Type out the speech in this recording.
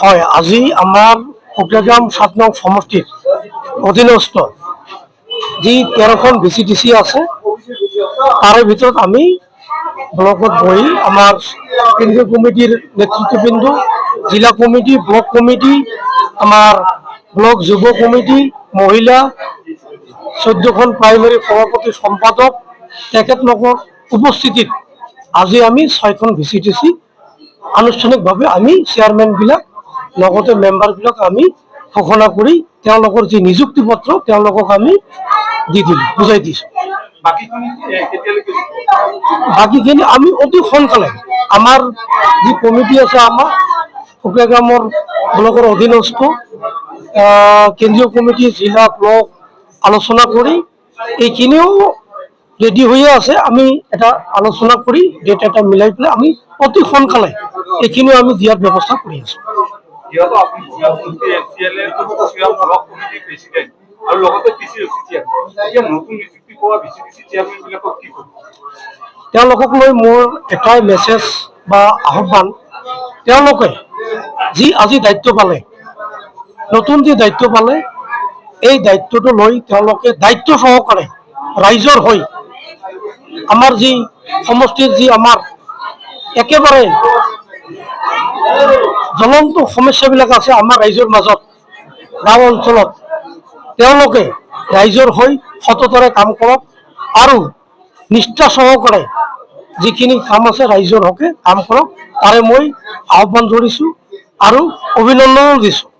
হয়, আজি আমাৰ কোকৰাঝাৰ ৭ নং সমষ্টিৰ অধীনস্থ যি 13খন VCTC আছে তাৰে ভিতৰত আমি ব্লকত বহি আমাৰ কেন্দ্ৰীয় কমিটিৰ নেতৃত্ববৃন্দ, জিলা কমিটি, ব্লক কমিটি, আমাৰ ব্লক যুৱ কমিটি, মহিলা 14খন প্ৰাইমাৰী সভাপতি সম্পাদক তেখেতলোকৰ উপস্থিতিত আজি আমি 6খন VCTC আনুষ্ঠানিকভাৱে আমি চেয়াৰমেনবিলাক লগতে মেম্বাৰবিলাক আমি ঘোষণা কৰি তেওঁলোকৰ যি নিযুক্তি পত্ৰ তেওঁলোকক আমি দি দিলোঁ, বুজাই দিছোঁ। বাকীখিনি আমি অতি সোনকালে আমাৰ যি কমিটি আছে, আমাৰ কোকৰাঝাৰ ব্লকৰ অধীনস্থ কেন্দ্ৰীয় কমিটি, জিলা, ব্লক আলোচনা কৰি এইখিনিও ৰেডি হৈয়ে আছে। আমি এটা আলোচনা কৰি ডেট এটা মিলাই পেলাই আমি অতি সোনকালে এইখিনিও আমি দিয়াৰ ব্যৱস্থা কৰি আছোঁ। তেওঁলোকক লৈ মোৰ এটাই মেছেজ বা আহ্বান, তেওঁলোকে যি আজি দায়িত্ব পালে, নতুন যি দায়িত্ব পালে, এই দায়িত্বটো লৈ তেওঁলোকে দায়িত্ব সহকাৰে ৰাইজৰ হৈ আমাৰ যি সমষ্টিৰ যি আমাৰ একেবাৰে জ্বলন্ত সমস্যাবিলাক আছে আমাৰ ৰাইজৰ মাজত, গাঁও অঞ্চলত, তেওঁলোকে ৰাইজৰ হৈ সততাৰে কাম কৰক আৰু নিষ্ঠা সহকাৰে যিখিনি কাম আছে ৰাইজৰ হকে কাম কৰক, তাৰে মই আহ্বান জনাইছোঁ আৰু অভিনন্দনো দিছোঁ।